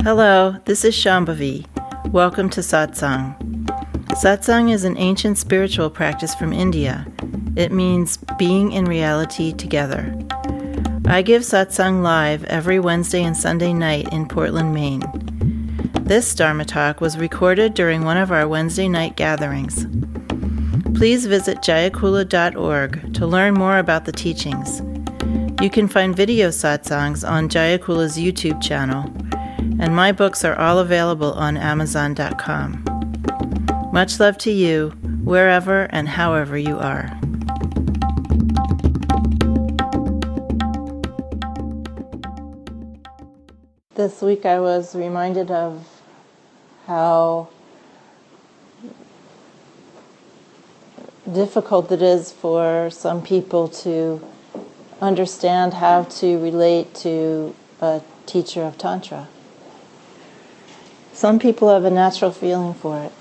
Hello, this is Shambhavi. Welcome to Satsang. Satsang is an ancient spiritual practice from India. It means being in reality together. I give Satsang live every Wednesday and Sunday night in Portland, Maine. This Dharma talk was recorded during one of our Wednesday night gatherings. Please visit jayakula.org to learn more about the teachings. You can find video satsangs on Jayakula's YouTube channel, and my books are all available on Amazon.com. Much love to you, wherever and however you are. This week I was reminded of how difficult it is for some people to understand how to relate to a teacher of Tantra. Some people have a natural feeling for it,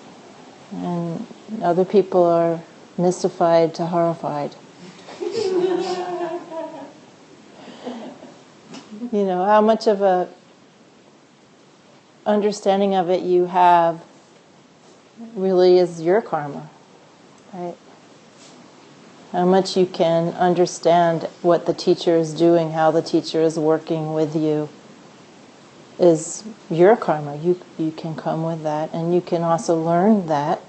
and other people are mystified to horrified. You know, how much of a understanding of it you have really is your karma, right? How much you can understand what the teacher is doing, how the teacher is working with you, is your karma. You can come with that, and you can also learn that.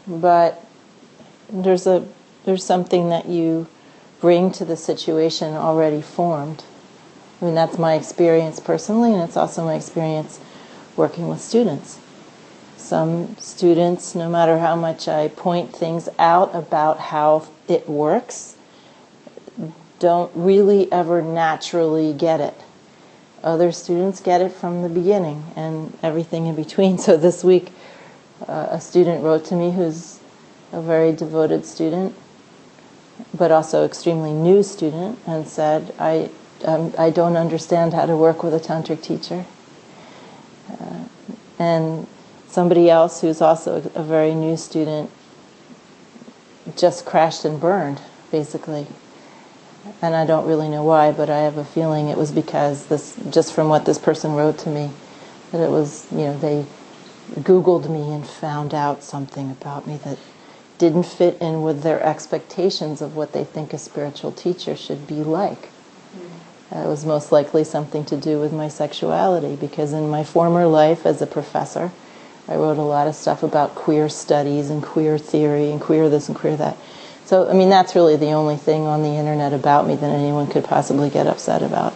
But there's something that you bring to the situation already formed. I mean, that's my experience personally, and it's also my experience working with students. Some students, no matter how much I point things out about how it works, don't really ever naturally get it. Other students get it from the beginning and everything in between. So this week, a student wrote to me who's a very devoted student, but also extremely new student, and said, I don't understand how to work with a Tantrik teacher. And somebody else who's also a very new student just crashed and burned, basically. And I don't really know why, but I have a feeling it was because just from what this person wrote to me, that it was, they Googled me and found out something about me that didn't fit in with their expectations of what they think a spiritual teacher should be like. It was most likely something to do with my sexuality, because in my former life as a professor, I wrote a lot of stuff about queer studies and queer theory and queer this and queer that. So, I mean, that's really the only thing on the internet about me that anyone could possibly get upset about.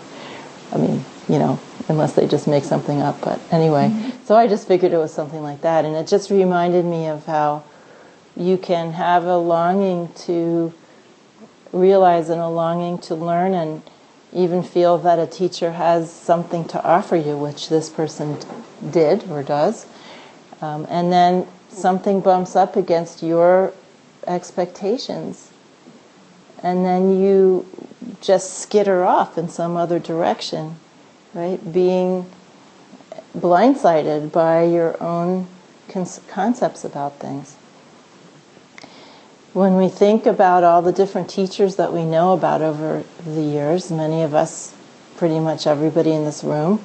I mean, unless they just make something up. But anyway, So I just figured it was something like that. And it just reminded me of how you can have a longing to realize and a longing to learn, and even feel that a teacher has something to offer you, which this person did or does. And then something bumps up against your expectations, and then you just skitter off in some other direction, right? Being blindsided by your own concepts about things. When we think about all the different teachers that we know about over the years, many of us, pretty much everybody in this room,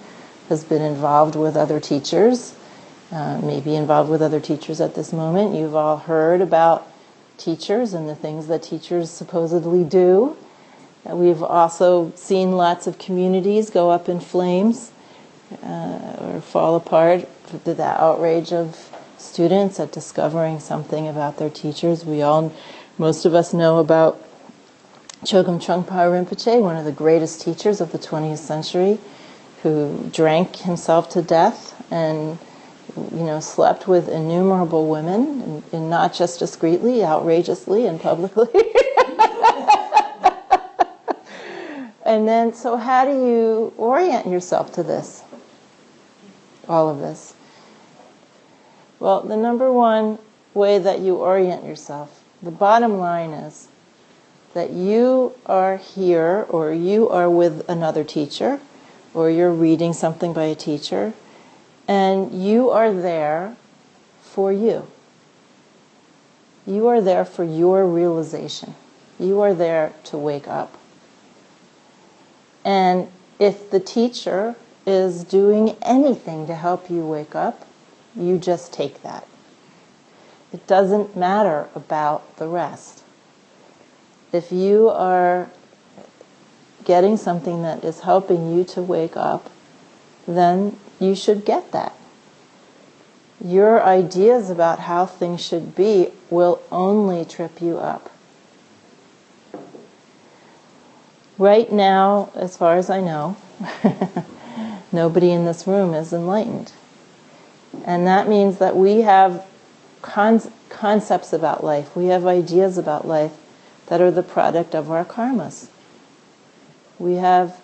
has been involved with other teachers, maybe involved with other teachers at this moment. You've all heard about teachers and the things that teachers supposedly do. We've also seen lots of communities go up in flames or fall apart to the outrage of students at discovering something about their teachers. Most of us know about Chogyam Trungpa Rinpoche, one of the greatest teachers of the 20th century, who drank himself to death and slept with innumerable women, and not just discreetly, outrageously and publicly. And then, so how do you orient yourself to this? All of this. Well, the number one way that you orient yourself, the bottom line is that you are here, or you are with another teacher, or you're reading something by a teacher, and you are there for you. You are there for your realization. You are there to wake up. And if the teacher is doing anything to help you wake up, you just take that. It doesn't matter about the rest. If you are getting something that is helping you to wake up, then you should get that. Your ideas about how things should be will only trip you up. Right now, as far as I know, nobody in this room is enlightened. And that means that we have concepts about life. We have ideas about life that are the product of our karmas. We have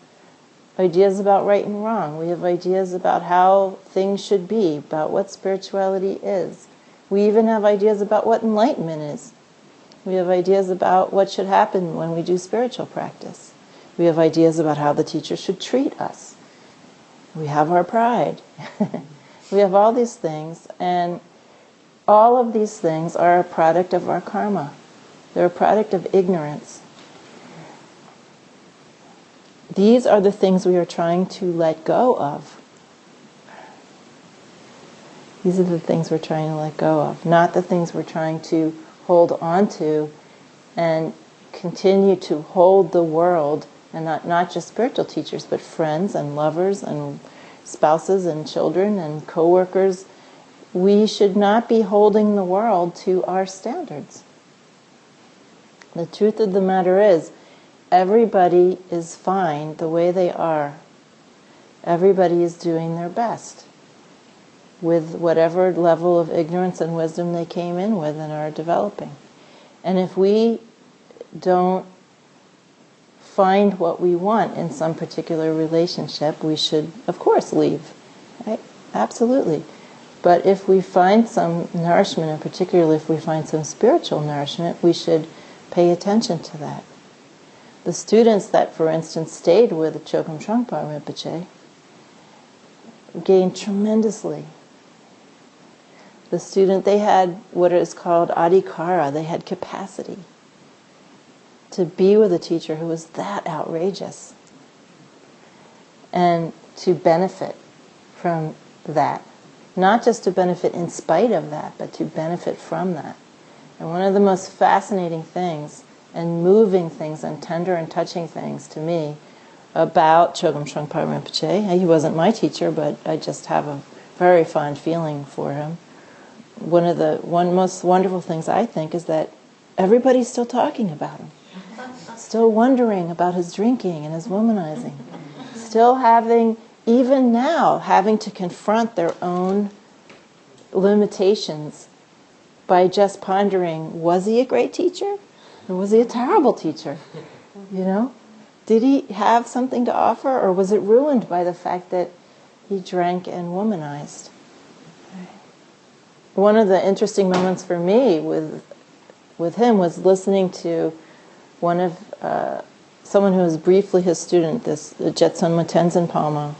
ideas about right and wrong. We have ideas about how things should be, about what spirituality is. We even have ideas about what enlightenment is. We have ideas about what should happen when we do spiritual practice. We have ideas about how the teacher should treat us. We have our pride. We have all these things, and all of these things are a product of our karma. They're a product of ignorance. These are the things we are trying to let go of. These are the things we're trying to let go of, not the things we're trying to hold on to and continue to hold the world, and not just spiritual teachers, but friends and lovers and spouses and children and co-workers. We should not be holding the world to our standards. The truth of the matter is, everybody is fine the way they are. Everybody is doing their best with whatever level of ignorance and wisdom they came in with and are developing. And if we don't find what we want in some particular relationship, we should, of course, leave. Right? Absolutely. But if we find some nourishment, and particularly if we find some spiritual nourishment, we should pay attention to that. The students that, for instance, stayed with Chogyam Trungpa Rinpoche gained tremendously. They had what is called adhikara, they had capacity to be with a teacher who was that outrageous and to benefit from that. Not just to benefit in spite of that, but to benefit from that. And one of the most fascinating things and moving things and tender and touching things to me about Chogyam Trungpa Rinpoche, he wasn't my teacher, but I just have a very fond feeling for him. One of the most wonderful things, I think, is that everybody's still talking about him. Still wondering about his drinking and his womanizing. Still having, even now, having to confront their own limitations by just pondering, was he a great teacher? Or was he a terrible teacher? You know? Did he have something to offer, or was it ruined by the fact that he drank and womanized? One of the interesting moments for me with him was listening to someone who was briefly his student, this Jetsunma Tenzin Palmo.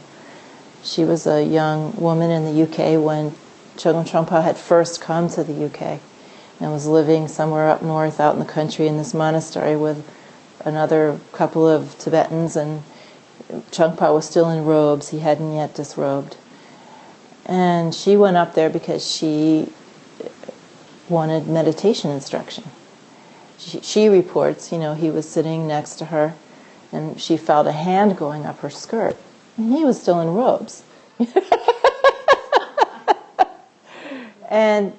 She was a young woman in the UK when Chogyam Trungpa had first come to the UK and was living somewhere up north out in the country in this monastery with another couple of Tibetans, and Trungpa was still in robes. He hadn't yet disrobed. And she went up there because she wanted meditation instruction. She reports, he was sitting next to her and she felt a hand going up her skirt. And he was still in robes. And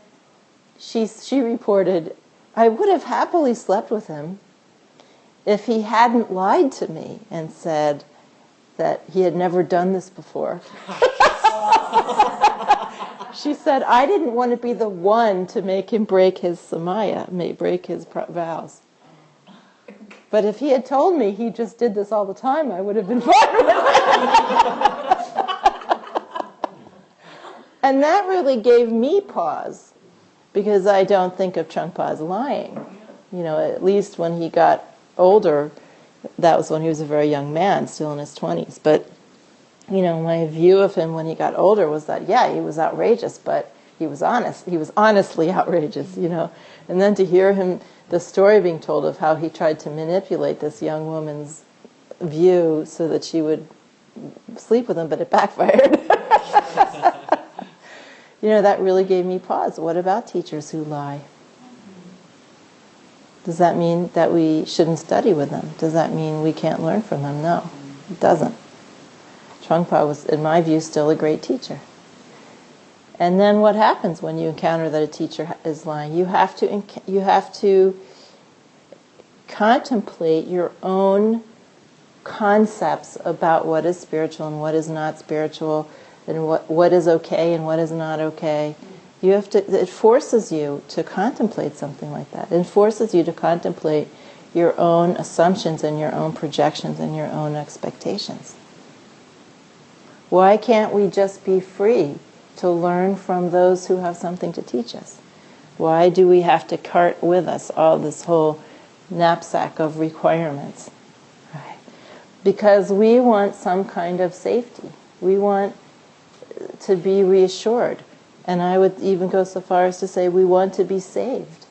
she reported, I would have happily slept with him if he hadn't lied to me and said that he had never done this before. She said, I didn't want to be the one to make him break his samaya, break his vows. But if he had told me he just did this all the time, I would have been fine with it. And that really gave me pause, because I don't think of Trungpa as lying. At least when he got older, that was when he was a very young man, still in his 20s. But my view of him when he got older was that, yeah, he was outrageous, but he was honest. He was honestly outrageous, And then to hear the story being told of how he tried to manipulate this young woman's view so that she would sleep with him, but it backfired. That really gave me pause. What about teachers who lie? Does that mean that we shouldn't study with them? Does that mean we can't learn from them? No, it doesn't. Trungpa was, in my view, still a great teacher. And then what happens when you encounter that a teacher is lying? You have to contemplate your own concepts about what is spiritual and what is not spiritual, and what is okay and what is not okay. It forces you to contemplate something like that. It forces you to contemplate your own assumptions and your own projections and your own expectations. Why can't we just be free to learn from those who have something to teach us? Why do we have to cart with us all this whole knapsack of requirements? Right? Because we want some kind of safety. We want to be reassured. And I would even go so far as to say we want to be saved.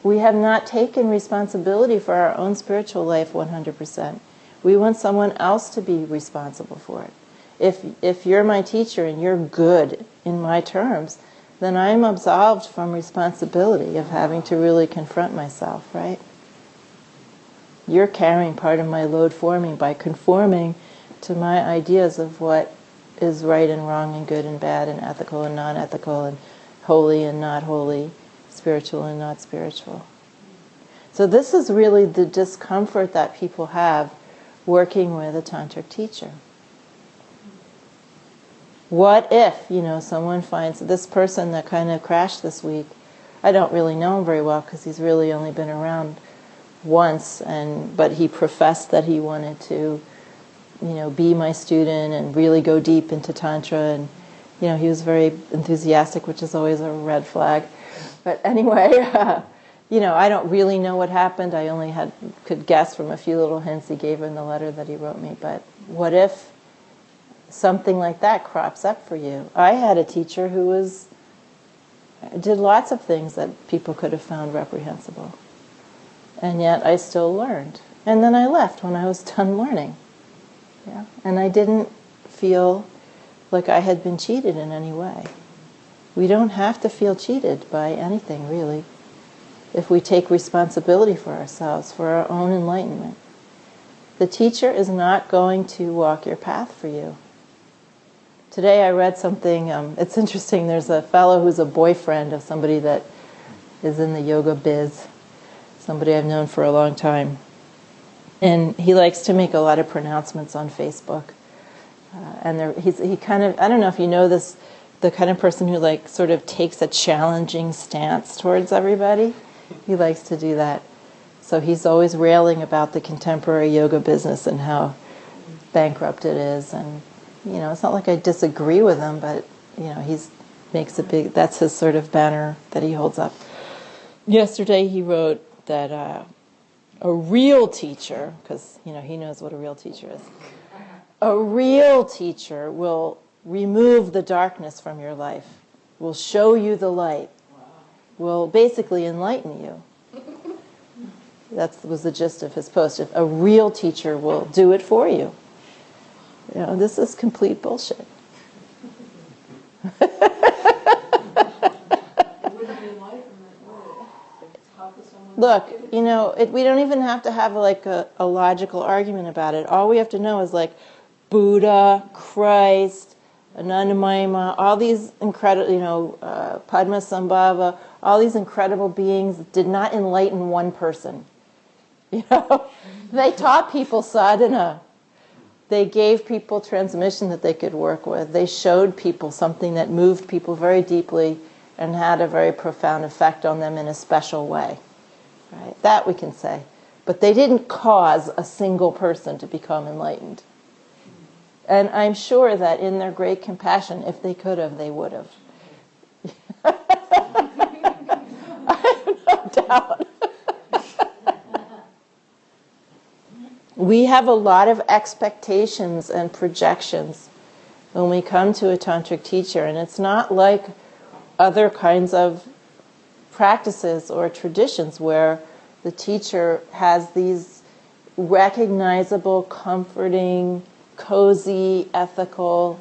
We have not taken responsibility for our own spiritual life 100%. We want someone else to be responsible for it. If you're my teacher and you're good in my terms, then I'm absolved from responsibility of having to really confront myself, right? You're carrying part of my load for me by conforming to my ideas of what is right and wrong and good and bad and ethical and non-ethical and holy and not holy, spiritual and not spiritual. So this is really the discomfort that people have working with a tantric teacher. What if, someone finds this person that kind of crashed this week, I don't really know him very well because he's really only been around once, but he professed that he wanted to be my student and really go deep into Tantra, and he was very enthusiastic, which is always a red flag. But anyway, I don't really know what happened. I only could guess from a few little hints he gave in the letter that he wrote me. But what if something like that crops up for you? I had a teacher who did lots of things that people could have found reprehensible, and yet I still learned. And then I left when I was done learning. Yeah. And I didn't feel like I had been cheated in any way. We don't have to feel cheated by anything, really, if we take responsibility for ourselves, for our own enlightenment. The teacher is not going to walk your path for you. Today I read something, it's interesting, there's a fellow who's a boyfriend of somebody that is in the yoga biz, somebody I've known for a long time. And he likes to make a lot of pronouncements on Facebook. He kind of, I don't know if you know this, the kind of person who sort of takes a challenging stance towards everybody. He likes to do that. So he's always railing about the contemporary yoga business and how bankrupt it is. And, it's not like I disagree with him, but, makes a big, that's his sort of banner that he holds up. Yesterday he wrote that a real teacher, because he knows what a real teacher is, a real teacher will remove the darkness from your life, will show you the light, will basically enlighten you. That was the gist of his post. If a real teacher will do it for you. This is complete bullshit. Look, we don't even have to have a logical argument about it. All we have to know is Buddha, Christ, Anandamayi, all these incredible, Padmasambhava, all these incredible beings did not enlighten one person. They taught people sadhana. They gave people transmission that they could work with. They showed people something that moved people very deeply and had a very profound effect on them in a special way. Right? That we can say. But they didn't cause a single person to become enlightened. And I'm sure that in their great compassion, if they could have, they would have. I have no doubt. We have a lot of expectations and projections when we come to a tantric teacher, and it's not like other kinds of practices or traditions where the teacher has these recognizable, comforting cozy, ethical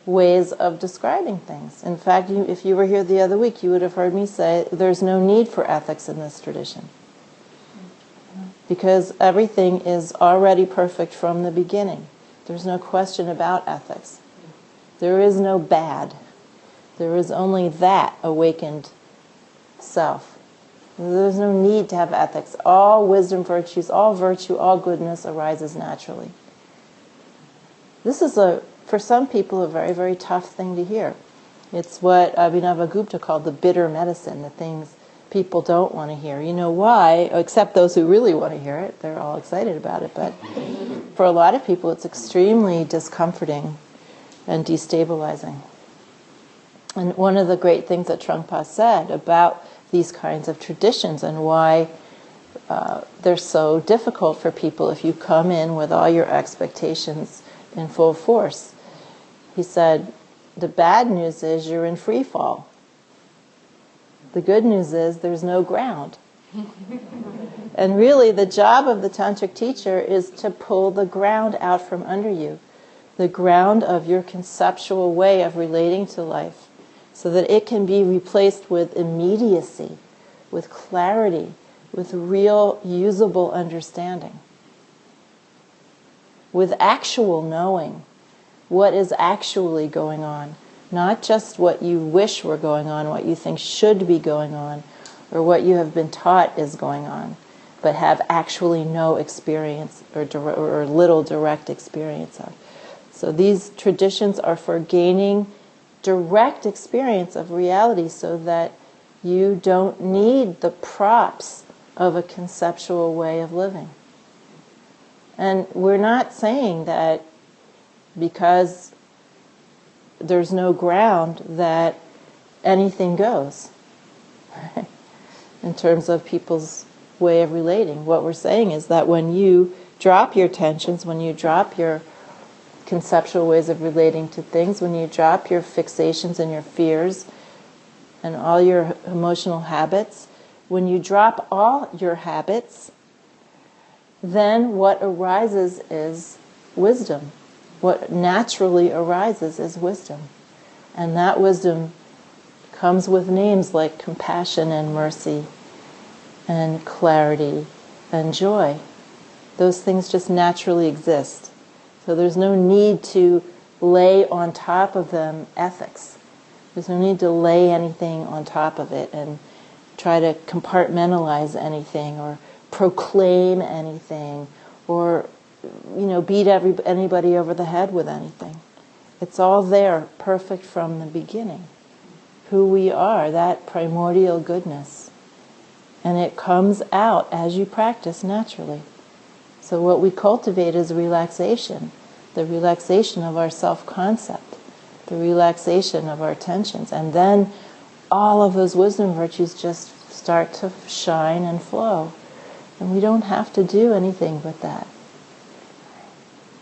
ways of describing things. In fact, if you were here the other week, you would have heard me say there's no need for ethics in this tradition. Because everything is already perfect from the beginning. There's no question about ethics. There is no bad. There is only that awakened self. There's no need to have ethics. All wisdom, virtues, all virtue, all goodness arises naturally. This is, for some people, a very, very tough thing to hear. It's what Abhinavagupta called the bitter medicine, the things people don't want to hear. You know why? Except those who really want to hear it. They're all excited about it. But for a lot of people, it's extremely discomforting and destabilizing. And one of the great things that Trungpa said about these kinds of traditions and why they're so difficult for people if you come in with all your expectations in full force. He said, the bad news is you're in free fall. The good news is there's no ground. And really the job of the Tantric teacher is to pull the ground out from under you, the ground of your conceptual way of relating to life, so that it can be replaced with immediacy, with clarity, with real usable understanding, with actual knowing what is actually going on. Not just what you wish were going on, what you think should be going on, or what you have been taught is going on, but have actually no experience or little direct experience of. So these traditions are for gaining direct experience of reality so that you don't need the props of a conceptual way of living. And we're not saying that because there's no ground that anything goes, right? In terms of people's way of relating. What we're saying is that when you drop your tensions, when you drop your conceptual ways of relating to things, when you drop your fixations and your fears and all your emotional habits, when you drop all your habits, then what arises is wisdom. What naturally arises is wisdom. And that wisdom comes with names like compassion and mercy and clarity and joy. Those things just naturally exist. So there's no need to lay on top of them ethics. There's no need to lay anything on top of it and try to compartmentalize anything or proclaim anything or beat anybody over the head with anything. It's all there, perfect from the beginning. Who we are, that primordial goodness. And it comes out as you practice naturally. So what we cultivate is relaxation, the relaxation of our self-concept, the relaxation of our tensions. And then all of those wisdom virtues just start to shine and flow. And we don't have to do anything but that.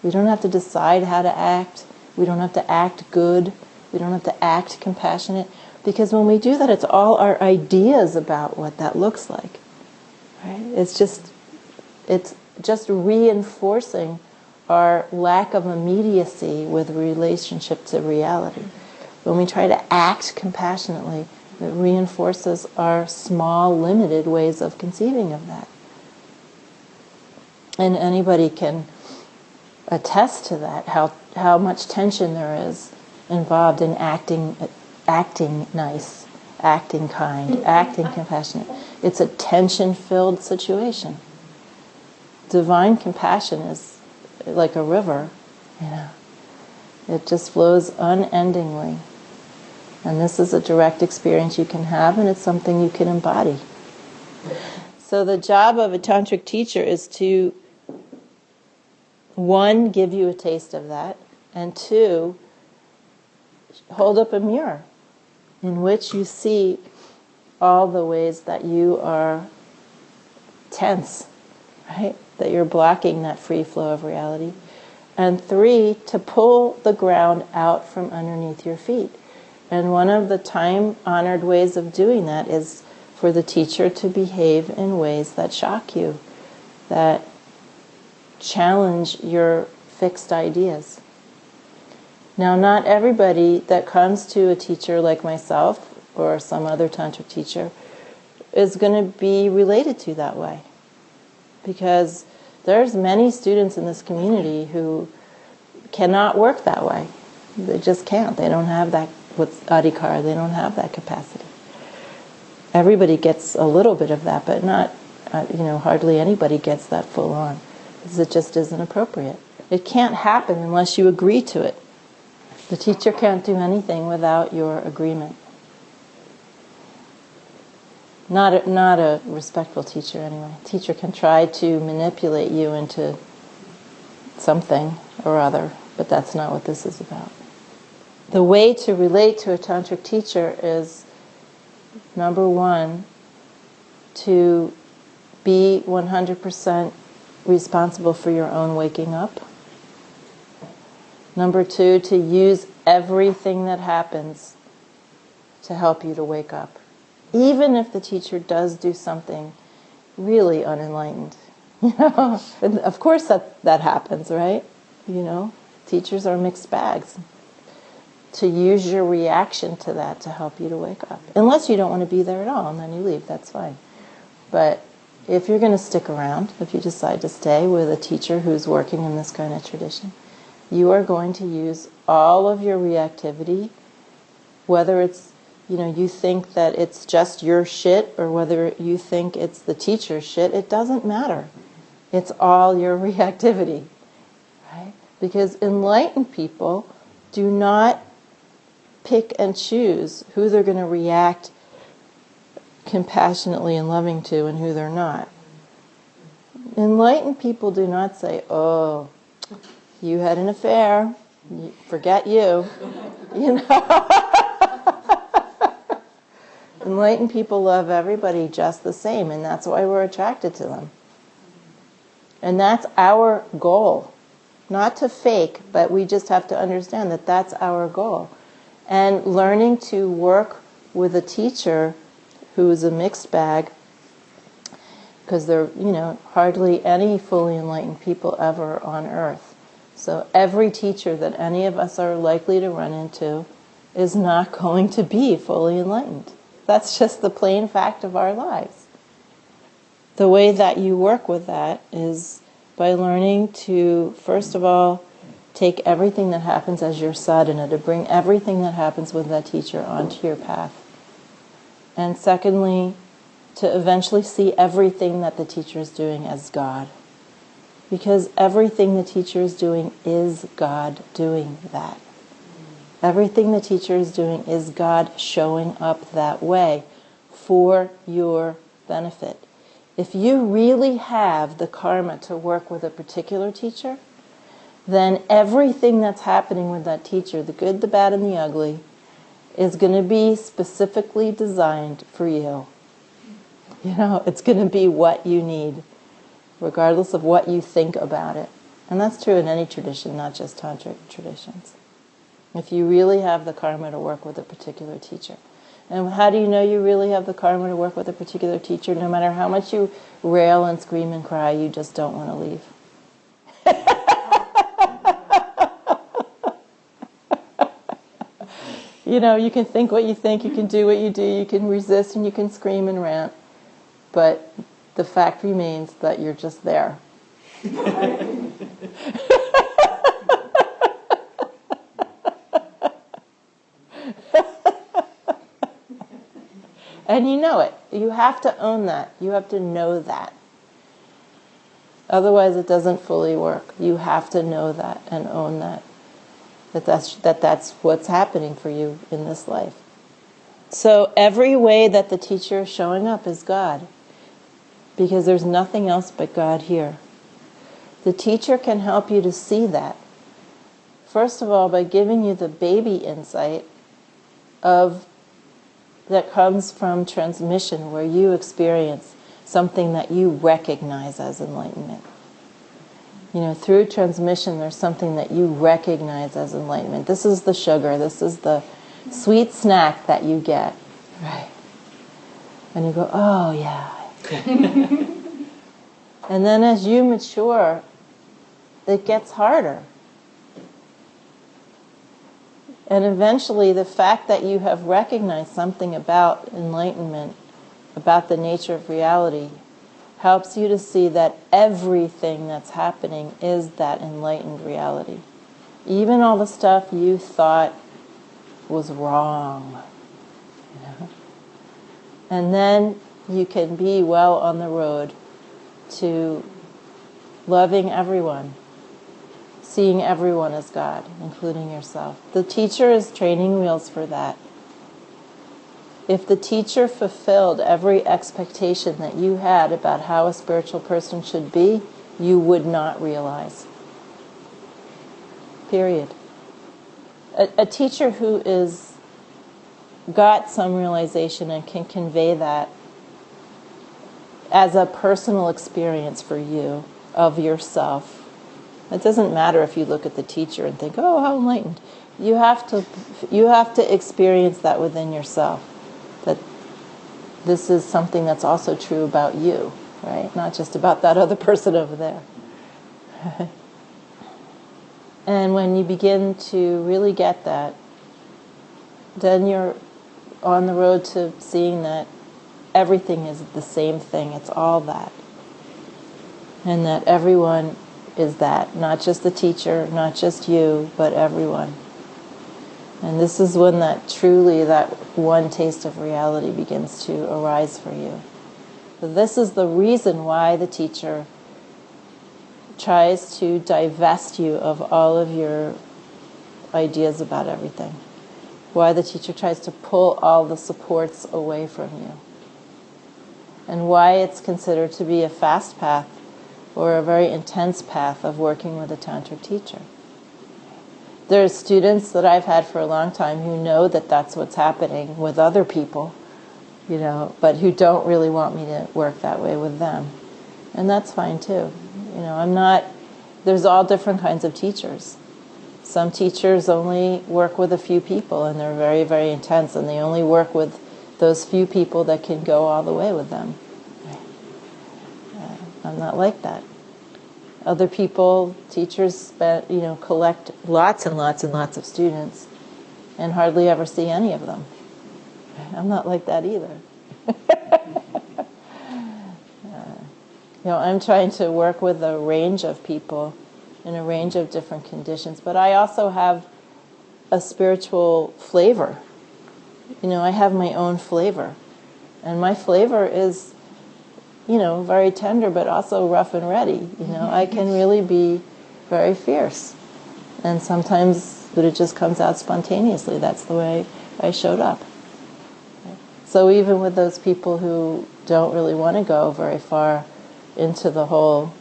We don't have to decide how to act. We don't have to act good. We don't have to act compassionate. Because when we do that, it's all our ideas about what that looks like. Right? It's just reinforcing our lack of immediacy with relationship to reality. When we try to act compassionately, it reinforces our small, limited ways of conceiving of that. And anybody can attest to that, how much tension there is involved in acting nice, acting kind, acting compassionate. It's a tension-filled situation. Divine compassion is like a river, It just flows unendingly. And this is a direct experience you can have, and it's something you can embody. So the job of a tantric teacher is to, one, give you a taste of that, and two, hold up a mirror in which you see all the ways that you are tense, right? That you're blocking that free flow of reality. And three, to pull the ground out from underneath your feet. And one of the time-honored ways of doing that is for the teacher to behave in ways that shock you, that challenge your fixed ideas. Now, not everybody that comes to a teacher like myself or some other tantric teacher is going to be related to that way, because there's many students in this community who cannot work that way. They just can't. They don't have that, what's adhikar, they don't have that capacity. Everybody gets a little bit of that, but not, hardly anybody gets that full on, because it just isn't appropriate. It can't happen unless you agree to it. The teacher can't do anything without your agreement. Not a respectful teacher, anyway. Teacher can try to manipulate you into something or other, but that's not what this is about. The way to relate to a tantric teacher is, number one, to be 100% responsible for your own waking up. Number two, to use everything that happens to help you to wake up. Even if the teacher does do something really unenlightened. And of course that happens, right? Teachers are mixed bags. To use your reaction to that to help you to wake up. Unless you don't want to be there at all, and then you leave, that's fine. But if you're going to stick around, if you decide to stay with a teacher who's working in this kind of tradition, you are going to use all of your reactivity, whether it's, you think that it's just your shit or whether you think it's the teacher's shit, it doesn't matter. It's all your reactivity, right? Because enlightened people do not pick and choose who they're going to react compassionately and loving to and who they're not. Enlightened people do not say, oh, you had an affair, forget you. Enlightened people love everybody just the same, and that's why we're attracted to them. And that's our goal. Not to fake, but we just have to understand that that's our goal. And learning to work with a teacher who is a mixed bag, because there are, hardly any fully enlightened people ever on earth. So every teacher that any of us are likely to run into is not going to be fully enlightened. That's just the plain fact of our lives. The way that you work with that is by learning to, first of all, take everything that happens as your sadhana, to bring everything that happens with that teacher onto your path. And secondly, to eventually see everything that the teacher is doing as God. Because everything the teacher is doing is God doing that. Everything the teacher is doing is God showing up that way for your benefit. If you really have the karma to work with a particular teacher, then everything that's happening with that teacher, the good, the bad, and the ugly, is going to be specifically designed for you. It's going to be what you need, regardless of what you think about it. And that's true in any tradition, not just tantric traditions. If you really have the karma to work with a particular teacher. And how do you know you really have the karma to work with a particular teacher? No matter how much you rail and scream and cry, you just don't want to leave. You can think what you think, you can do what you do, you can resist and you can scream and rant. But the fact remains that you're just there. And you know it. You have to own that. You have to know that. Otherwise it doesn't fully work. You have to know that and own that. That's what's happening for you in this life. So every way that the teacher is showing up is God. Because there's nothing else but God here. The teacher can help you to see that. First of all, by giving you the baby insight that comes from transmission, where you experience something that you recognize as enlightenment. Through transmission, there's something that you recognize as enlightenment. This is the sugar. This is the sweet snack that you get. Right. And you go, oh, yeah. And then as you mature, it gets harder. And eventually, the fact that you have recognized something about enlightenment, about the nature of reality, helps you to see that everything that's happening is that enlightened reality. Even all the stuff you thought was wrong. And then you can be well on the road to loving everyone, seeing everyone as God, including yourself. The teacher is training wheels for that. If the teacher fulfilled every expectation that you had about how a spiritual person should be, you would not realize. Period. A teacher who is got some realization and can convey that as a personal experience for you of yourself. It doesn't matter if you look at the teacher and think, "Oh, how enlightened." You have to experience that within yourself. That this is something that's also true about you, right? Not just about that other person over there. And when you begin to really get that, then you're on the road to seeing that everything is the same thing. It's all that. And that everyone is that. Not just the teacher, not just you, but everyone. And this is when that truly, that one taste of reality begins to arise for you. So this is the reason why the teacher tries to divest you of all of your ideas about everything. Why the teacher tries to pull all the supports away from you. And why it's considered to be a fast path or a very intense path of working with a tantric teacher. There's students that I've had for a long time who know that that's what's happening with other people, but who don't really want me to work that way with them. And that's fine too. There's all different kinds of teachers. Some teachers only work with a few people and they're very, very intense, and they only work with those few people that can go all the way with them. I'm not like that. Other people, teachers, collect lots and lots and lots of students and hardly ever see any of them. I'm not like that either. I'm trying to work with a range of people in a range of different conditions, but I also have a spiritual flavor. I have my own flavor. And my flavor is, very tender, but also rough and ready. I can really be very fierce. And sometimes it just comes out spontaneously. That's the way I showed up. So even with those people who don't really want to go very far into the whole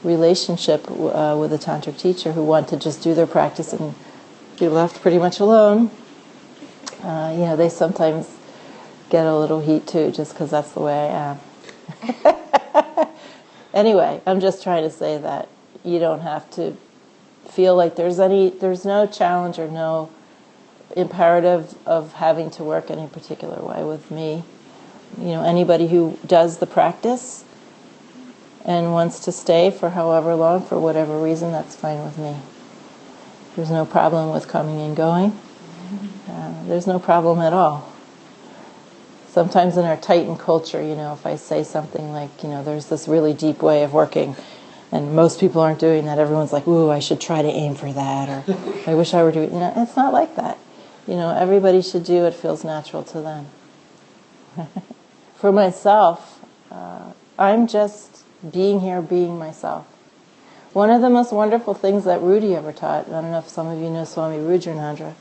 relationship with a tantric teacher, who want to just do their practice and be left pretty much alone, they sometimes get a little heat too, just because that's the way I am. Anyway, I'm just trying to say that you don't have to feel like there's no challenge or no imperative of having to work any particular way with me. Anybody who does the practice and wants to stay for however long, for whatever reason, that's fine with me. There's no problem with coming and going. There's no problem at all. Sometimes in our tightened culture, if I say something like, there's this really deep way of working, and most people aren't doing that, everyone's like, ooh, I should try to aim for that, or I wish I were doing it. It's not like that. Everybody should do what feels natural to them. For myself, I'm just being here, being myself. One of the most wonderful things that Rudy ever taught, I don't know if some of you know Swami Rudranandra,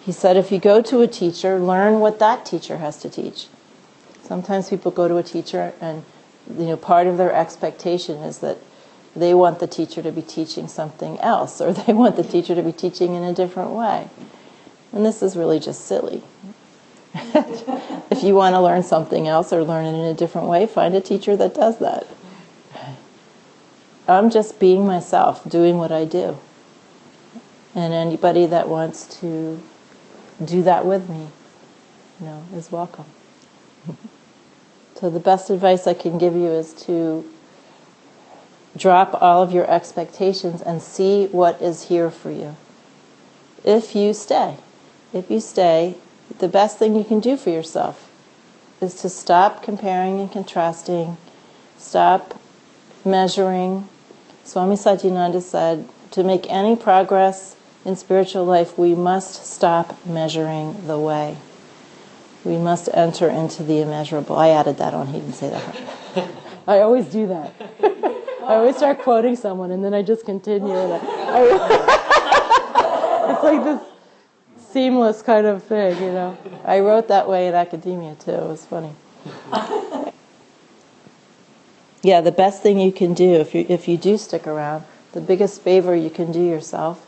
he said, if you go to a teacher, learn what that teacher has to teach. Sometimes people go to a teacher and part of their expectation is that they want the teacher to be teaching something else, or they want the teacher to be teaching in a different way. And this is really just silly. If you want to learn something else or learn it in a different way, find a teacher that does that. I'm just being myself, doing what I do. And anybody that wants to do that with me, is welcome. So the best advice I can give you is to drop all of your expectations and see what is here for you. If you stay. if you stay, the best thing you can do for yourself is to stop comparing and contrasting, stop measuring. Swami Satyananda said, to make any progress in spiritual life, we must stop measuring the way. We must enter into the immeasurable. I added that on, he didn't say that. I always do that. I always start quoting someone and then I just continue. And it's like this seamless kind of thing, you know. I wrote that way in academia too. It was funny. Yeah, the best thing you can do if you do stick around, the biggest favor you can do yourself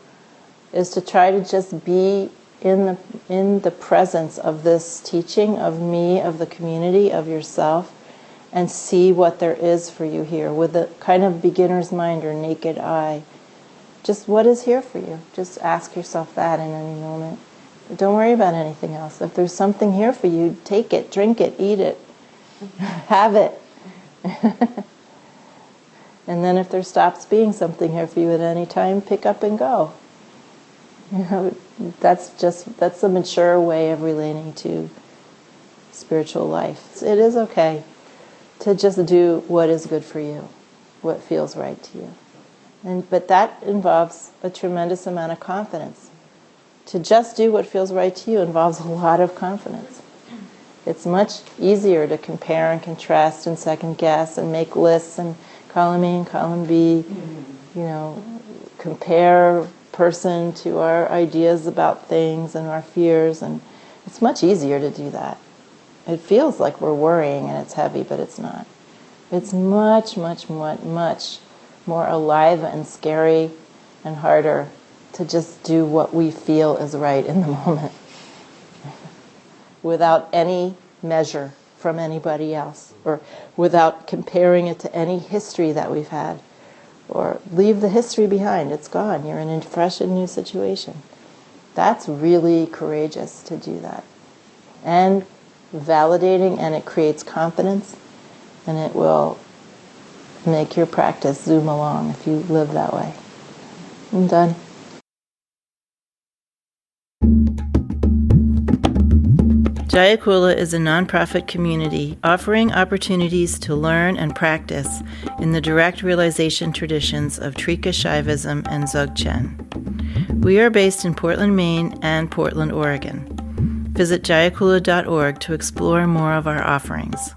is to try to just be in the presence of this teaching, of me, of the community, of yourself, and see what there is for you here with a kind of beginner's mind or naked eye. Just what is here for you. Just ask yourself that in any moment. Don't worry about anything else. If there's something here for you, take it, drink it, eat it, have it. And then if there stops being something here for you at any time, pick up and go. You know, that's a mature way of relating to spiritual life. It is okay to just do what is good for you, what feels right to you. But that involves a tremendous amount of confidence. To just do what feels right to you involves a lot of confidence. It's much easier to compare and contrast and second guess and make lists and column A and column B, you know, compare person to our ideas about things and our fears, and it's much easier to do that. It feels like we're worrying and it's heavy, but it's not. It's much, much, much, much more alive and scary and harder to just do what we feel is right in the moment without any measure from anybody else, or without comparing it to any history that we've had, or leave the history behind. It's gone. You're in a fresh and new situation. That's really courageous to do that. And validating, and it creates confidence, and it will make your practice zoom along if you live that way. I'm done. Jayakula is a nonprofit community offering opportunities to learn and practice in the direct realization traditions of Trika Shaivism and Dzogchen. We are based in Portland, Maine and Portland, Oregon. Visit jayakula.org to explore more of our offerings.